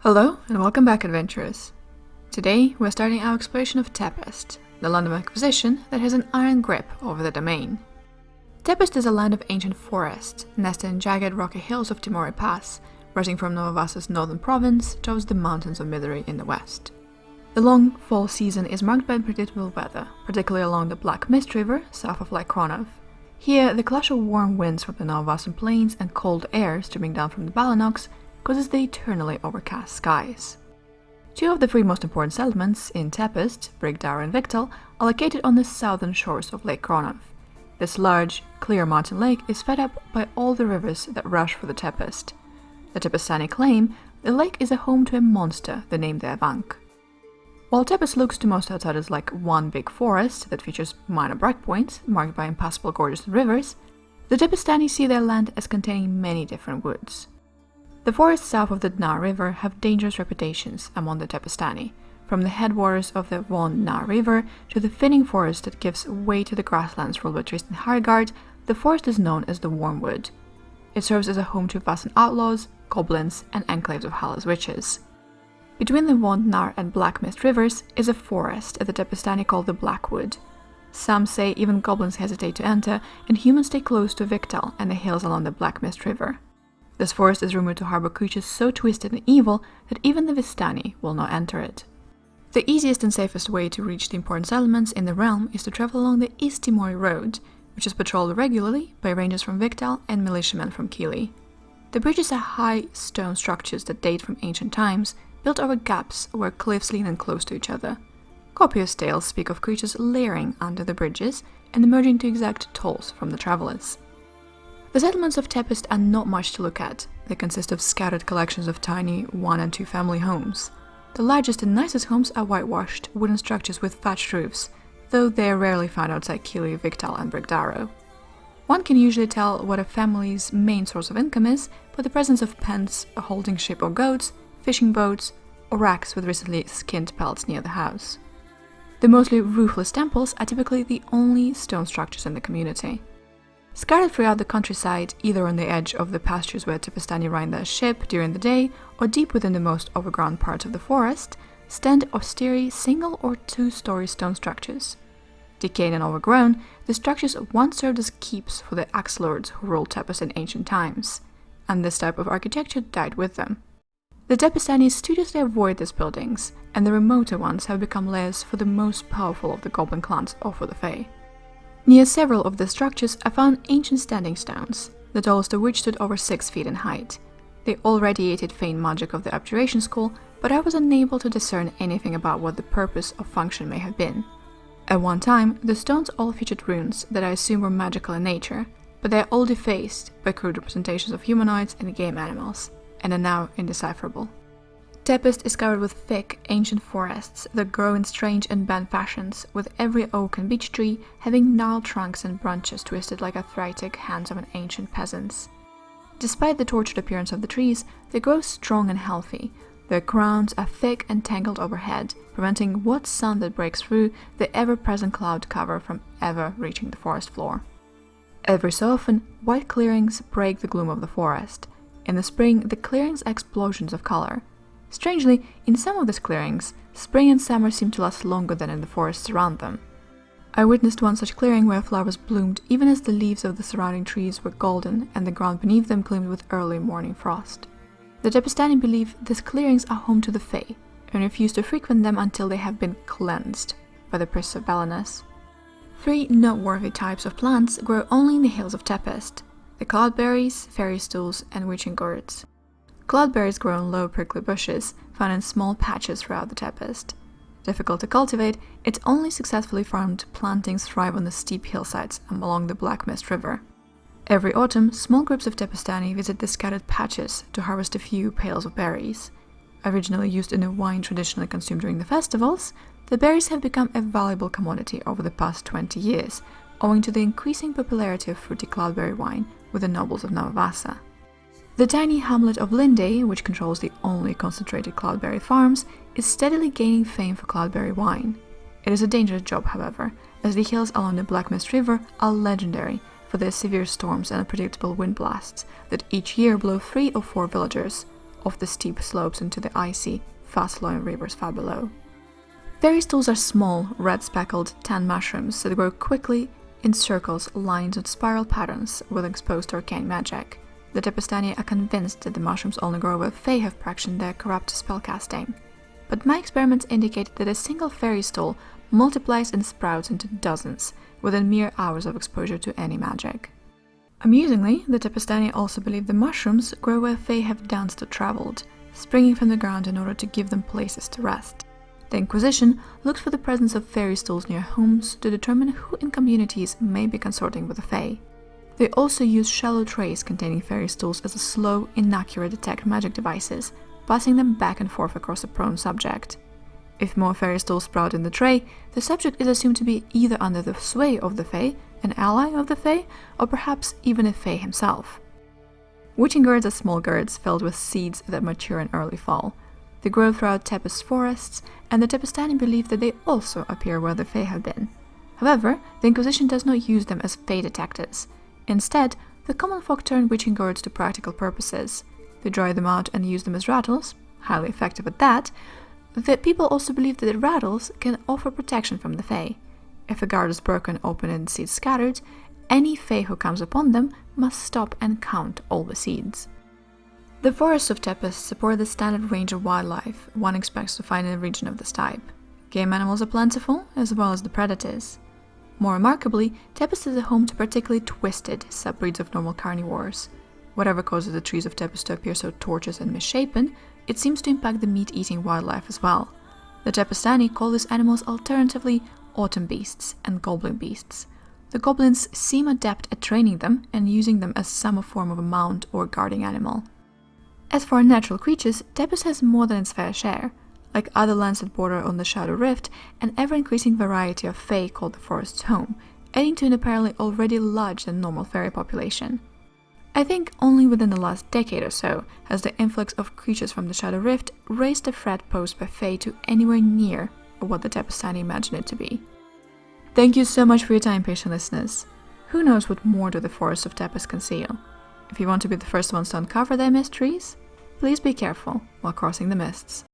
Hello and welcome back, adventurers! Today we're starting our exploration of Tepest, the land of acquisition that has an iron grip over the domain. Tepest is a land of ancient forests, nested in jagged rocky hills of Timori Pass, rising from Nova Vassa's northern province towards the mountains of Midori in the west. The long fall season is marked by unpredictable weather, particularly along the Black Mist River south of Lake Kronov. Here, the clash of warm winds from the Nova Vassan plains and cold air streaming down from the Balanox causes the eternally overcast skies. Two of the three most important settlements in Tepest, Brigdara and Victal, are located on the southern shores of Lake Kronov. This large, clear mountain lake is fed up by all the rivers that rush through the Tepest. The Tepestani claim the lake is a home to a monster they named the Avank. While Tepest looks to most outsiders like one big forest that features minor breakpoints marked by impassable gorges and rivers, the Tepestani see their land as containing many different woods. The forests south of the Dna River have dangerous reputations among the Tepestani, from the headwaters of the Von Dna River to the thinning forest that gives way to the grasslands ruled by Tristan Hargard. The forest is known as the Wormwood. It serves as a home to Vassan outlaws, goblins, and enclaves of Hala's witches. Between the Von Dna and Black Mist rivers is a forest that the Tepestani call the Blackwood. Some say even goblins hesitate to enter, and humans stay close to Victal and the hills along the Black Mist River. This forest is rumored to harbor creatures so twisted and evil that even the Vistani will not enter it. The easiest and safest way to reach the important settlements in the realm is to travel along the East Timori Road, which is patrolled regularly by rangers from Victal and militiamen from Kili. The bridges are high stone structures that date from ancient times, built over gaps where cliffs lean in close to each other. Copious tales speak of creatures layering under the bridges and emerging to exact tolls from the travelers. The settlements of Tepest are not much to look at. They consist of scattered collections of tiny 1- and 2-family homes. The largest and nicest homes are whitewashed wooden structures with thatched roofs, though they are rarely found outside Kili, Victal and Brigdaro. One can usually tell what a family's main source of income is by the presence of pens holding sheep or goats, fishing boats, or racks with recently skinned pelts near the house. The mostly roofless temples are typically the only stone structures in the community. Scattered throughout the countryside, either on the edge of the pastures where Tepestani ride their ship during the day, or deep within the most overgrown parts of the forest, stand austere single- or two-story stone structures. Decayed and overgrown, the structures once served as keeps for the axe lords who ruled Tepest in ancient times, and this type of architecture died with them. The Tepestani studiously avoid these buildings, and the remoter ones have become lairs for the most powerful of the goblin clans or for the Fae. Near several of the structures are found ancient standing stones, the tallest of which stood over 6 feet in height. They all radiated faint magic of the Abjuration School, but I was unable to discern anything about what the purpose or function may have been. At one time, the stones all featured runes that I assume were magical in nature, but they are all defaced by crude representations of humanoids and game animals, and are now indecipherable. Tepest is covered with thick, ancient forests that grow in strange and bent fashions, with every oak and beech tree having gnarled trunks and branches twisted like arthritic hands of an ancient peasants. Despite the tortured appearance of the trees, they grow strong and healthy. Their crowns are thick and tangled overhead, preventing what sun that breaks through the ever-present cloud cover from ever reaching the forest floor. Every so often, white clearings break the gloom of the forest. In the spring, the clearings are explosions of color. Strangely, in some of these clearings, spring and summer seem to last longer than in the forests around them. I witnessed one such clearing where flowers bloomed even as the leaves of the surrounding trees were golden and the ground beneath them gleamed with early morning frost. The Tepestani believe these clearings are home to the Fae, and refuse to frequent them until they have been cleansed by the priest of Balanus. 3 noteworthy types of plants grow only in the hills of Tepest: the cloudberries, fairy stools, and witching gourds. Cloudberries grow in low prickly bushes, found in small patches throughout the Tepest. Difficult to cultivate, its only successfully farmed plantings thrive on the steep hillsides along the Black Mist River. Every autumn, small groups of Tepestani visit the scattered patches to harvest a few pails of berries. Originally used in the wine traditionally consumed during the festivals, the berries have become a valuable commodity over the past 20 years, owing to the increasing popularity of fruity cloudberry wine with the nobles of Nova Vassa. The tiny hamlet of Linde, which controls the only concentrated cloudberry farms, is steadily gaining fame for cloudberry wine. It is a dangerous job, however, as the hills along the Black Mist River are legendary for their severe storms and unpredictable wind blasts that each year blow 3 or 4 villagers, off the steep slopes into the icy, fast-flowing rivers far below. Fairy stools are small, red-speckled tan mushrooms that grow quickly in circles lined with spiral patterns with exposed arcane magic. The Tepestani are convinced that the mushrooms only grow where Fae have practiced their corrupt spellcasting. But my experiments indicate that a single fairy stool multiplies and sprouts into dozens within mere hours of exposure to any magic. Amusingly, the Tepestani also believe the mushrooms grow where Fae have danced or traveled, springing from the ground in order to give them places to rest. The Inquisition looks for the presence of fairy stools near homes to determine who in communities may be consorting with the Fae. They also use shallow trays containing fairy stools as a slow, inaccurate detect magic devices, passing them back and forth across a prone subject. If more fairy stools sprout in the tray, the subject is assumed to be either under the sway of the Fae, an ally of the Fae, or perhaps even a Fae himself. Witching gourds are small gourds filled with seeds that mature in early fall. They grow throughout Tepest forests, and the Tepestani believe that they also appear where the Fae have been. However, the Inquisition does not use them as Fae detectors. Instead, the common folk turn witching gourds to practical purposes. They dry them out and use them as rattles, highly effective at that. The people also believe that the rattles can offer protection from the Fae. If a gourd is broken open and seeds scattered, any Fae who comes upon them must stop and count all the seeds. The forests of Tepest support the standard range of wildlife one expects to find in a region of this type. Game animals are plentiful, as well as the predators. More remarkably, Tepest is a home to particularly twisted subbreeds of normal carnivores. Whatever causes the trees of Tepest to appear so tortuous and misshapen, it seems to impact the meat-eating wildlife as well. The Tepestani call these animals alternatively autumn beasts and goblin beasts. The goblins seem adept at training them and using them as some form of a mount or guarding animal. As for natural creatures, Tepest has more than its fair share. Like other lands that border on the Shadow Rift, an ever-increasing variety of Fae call the forest's home, adding to an apparently already larger than normal fairy population. I think only within the last decade or so has the influx of creatures from the Shadow Rift raised the threat posed by Fae to anywhere near what the Tepestani imagine it to be. Thank you so much for your time, patient listeners. Who knows what more do the forests of Tepest conceal? If you want to be the first ones to uncover their mysteries, please be careful while crossing the mists.